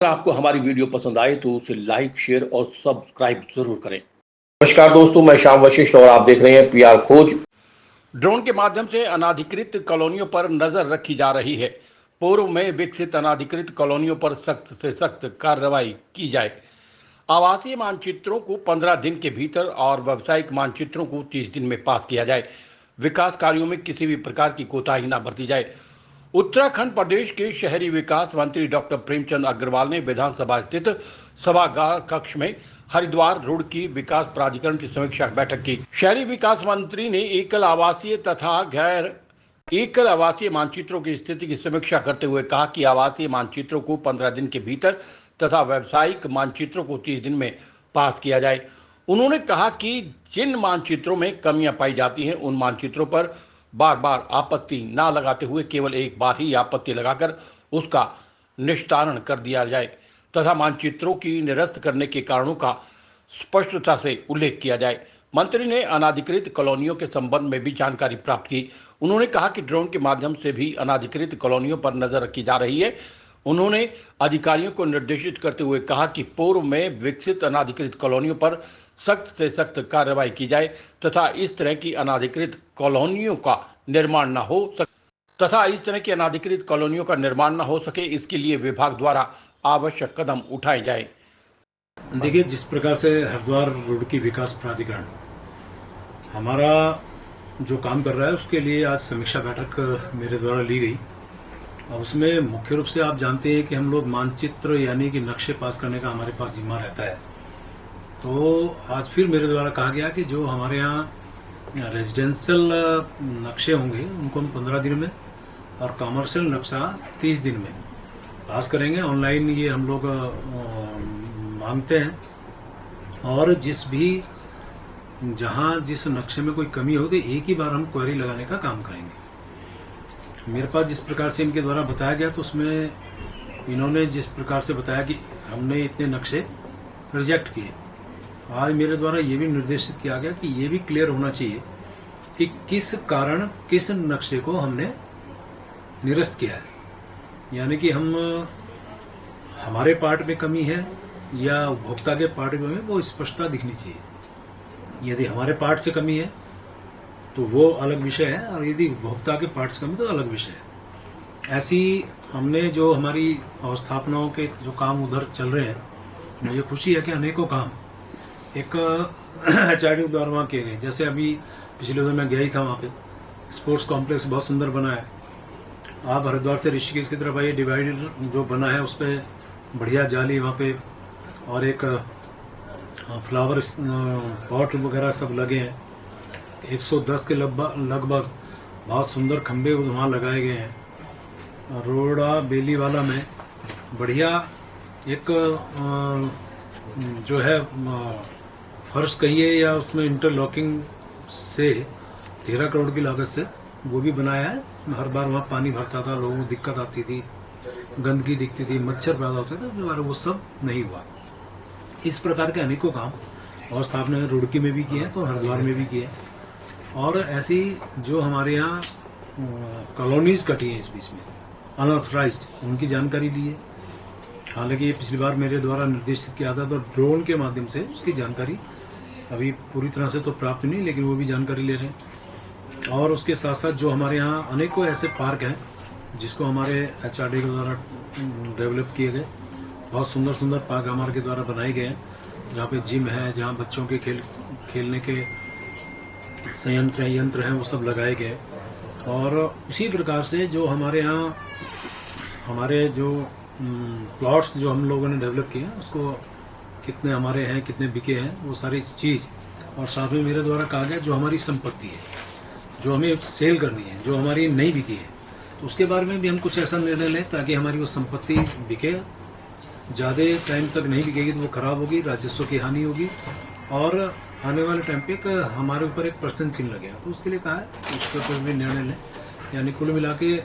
अगर आपको हमारी वीडियो पसंद आए तो उसे लाइक, शेयर और सब्सक्राइब जरूर करें। नमस्कार दोस्तों, मैं श्याम वशिष्ठ और आप देख रहे हैं पीआर खोज। ड्रोन के माध्यम से अनाधिकृत कॉलोनियों पर नजर रखी जा रही है। पूर्व में विकसित अनाधिकृत कॉलोनियों पर सख्त से सख्त कार्रवाई की जाए। आवासीय मानचित्रों को 15 दिन के भीतर और व्यावसायिक मानचित्रों को 30 दिन में पास किया जाए। विकास कार्यों में किसी भी प्रकार की कोताही न बरती जाए। उत्तराखंड प्रदेश के शहरी विकास मंत्री डॉक्टर प्रेमचंद अग्रवाल ने विधानसभा स्थित सभागार कक्ष में हरिद्वार रुड़की विकास प्राधिकरण की समीक्षा बैठक की। शहरी विकास मंत्री ने एकल आवासीय तथा गैर एकल आवासीय मानचित्रों की स्थिति की समीक्षा करते हुए कहा कि आवासीय मानचित्रों को 15 दिन के भीतर तथा व्यावसायिक मानचित्रों को 30 दिन में पास किया जाए। उन्होंने कहा कि जिन मानचित्रों में कमियां पाई जाती हैं उन मानचित्रों पर बार बार आपत्ति न लगाते हुए केवल एक बार ही आपत्ति लगाकर उसका निस्तारण कर दिया जाए तथा मानचित्रों की निरस्त करने के कारणों का स्पष्टता से उल्लेख किया जाए। मंत्री ने अनाधिकृत कॉलोनियों के संबंध में भी जानकारी प्राप्त की। उन्होंने कहा कि ड्रोन के माध्यम से भी अनाधिकृत कॉलोनियों पर नजर रखी जा रही है। उन्होंने अधिकारियों को निर्देशित करते हुए कहा कि पूर्व में विकसित अनाधिकृत कॉलोनियों पर सख्त से सख्त कार्रवाई की जाए तथा इस तरह की अनाधिकृत कॉलोनियों का निर्माण न हो सके इसके लिए विभाग द्वारा आवश्यक कदम उठाए जाए। देखिए, जिस प्रकार से हरिद्वार रुड़की विकास प्राधिकरण हमारा जो काम कर रहा है उसके लिए आज समीक्षा बैठक मेरे द्वारा ली गई और उसमें मुख्य रूप से आप जानते हैं कि हम लोग मानचित्र यानी कि नक्शे पास करने का हमारे पास जिम्मा रहता है। तो आज फिर मेरे द्वारा कहा गया कि जो हमारे यहाँ रेजिडेंशियल नक्शे होंगे उनको हम 15 दिन में और कमर्शियल नक्शा 30 दिन में पास करेंगे। ऑनलाइन ये हम लोग मांगते हैं और जिस नक्शे में कोई कमी हो तो एक ही बार हम क्वेरी लगाने का काम करेंगे। मेरे पास जिस प्रकार से इनके द्वारा बताया गया तो उसमें इन्होंने जिस प्रकार से बताया कि हमने इतने नक्शे रिजेक्ट किए, आज मेरे द्वारा ये भी निर्देशित किया गया कि ये भी क्लियर होना चाहिए कि किस कारण किस नक्शे को हमने निरस्त किया है। यानी कि हमारे पार्ट में कमी है या उपभोक्ता के पार्ट में वो स्पष्टता दिखनी चाहिए। यदि हमारे पार्ट से कमी है तो वो अलग विषय है और यदि उपभोक्ता के पार्ट से कमी तो अलग विषय है। ऐसी हमने जो हमारी अवस्थापनाओं के जो काम उधर चल रहे हैं, मुझे खुशी है कि अनेकों काम एक HRD द्वारा वहाँ किए गए। जैसे अभी पिछले दिन मैं गया ही था, वहाँ पे स्पोर्ट्स कॉम्प्लेक्स बहुत सुंदर बना है। आप हरिद्वार से ऋषिकेश की तरफ आइए, डिवाइडर जो बना है उस पर बढ़िया जाली वहाँ पे और एक फ्लावर पॉट वगैरह सब लगे हैं। 110 के लगभग बहुत सुंदर खंबे वहाँ लगाए गए हैं। रोड़ा बेलीवाला में बढ़िया एक जो है फर्श कहिए या उसमें इंटरलॉकिंग से 13 करोड़ की लागत से वो भी बनाया है। हर बार वहाँ पानी भरता था, लोगों को दिक्कत आती थी, गंदगी दिखती थी, मच्छर पैदा होते थे, वो सब नहीं हुआ। इस प्रकार के अनेकों काम और स्थापना रुड़की में भी किए हैं तो हरिद्वार में भी किए हैं। और ऐसी जो हमारे यहाँ कॉलोनीज कटी हैं इस बीच में अनऑथराइज्ड, उनकी जानकारी ली है। हालांकि ये पिछली बार मेरे द्वारा निर्देशित किया था तो ड्रोन के माध्यम से उसकी जानकारी अभी पूरी तरह से तो प्राप्त नहीं, लेकिन वो भी जानकारी ले रहे हैं। और उसके साथ साथ जो हमारे यहाँ अनेकों ऐसे पार्क हैं जिसको हमारे HRD के द्वारा डेवलप किए गए। बहुत सुंदर सुंदर पार्क हमारे के द्वारा बनाए गए हैं, जहाँ पे जिम है, जहाँ बच्चों के खेलने के यंत्र हैं, वो सब लगाए गए। और उसी प्रकार से जो हमारे यहाँ हमारे जो प्लॉट्स जो हम लोगों ने डेवलप किए हैं उसको कितने हमारे हैं, कितने बिके हैं, वो सारी चीज़। और साथ में मेरे द्वारा कहा गया जो हमारी संपत्ति है, जो हमें सेल करनी है, जो हमारी नहीं बिकी है, तो उसके बारे में भी हम कुछ ऐसा निर्णय लें ताकि हमारी वो संपत्ति बिके। ज़्यादा टाइम तक नहीं बिकेगी तो वो खराब होगी, राजस्व की हानि होगी और आने वाले टाइम पे हमारे ऊपर एक % चिन्ह लगेगा। तो उसके लिए कहा है उसके ऊपर भी निर्णय लें। यानी कुल मिला के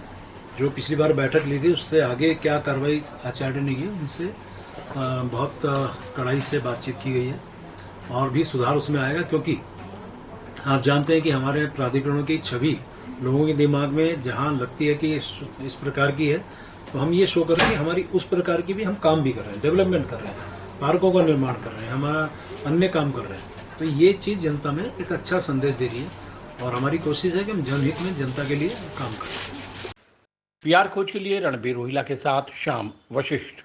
जो पिछली बार बैठक ली थी उससे आगे क्या कार्रवाई HRD ने की, उनसे बहुत कड़ाई से बातचीत की गई है और भी सुधार उसमें आएगा। क्योंकि आप जानते हैं कि हमारे प्राधिकरणों की छवि लोगों के दिमाग में जहाँ लगती है कि इस प्रकार की है, तो हम ये शो कर रहे हैं कि हमारी उस प्रकार की भी हम काम भी कर रहे हैं, डेवलपमेंट कर रहे हैं, पार्कों का निर्माण कर रहे हैं, हमारा अन्य काम कर रहे हैं। तो ये चीज़ जनता में एक अच्छा संदेश दे रही है और हमारी कोशिश है कि हम जनहित में जनता के लिए काम करें। पीआर खोज के लिए रणबीर रोहिला के साथ श्याम वशिष्ठ।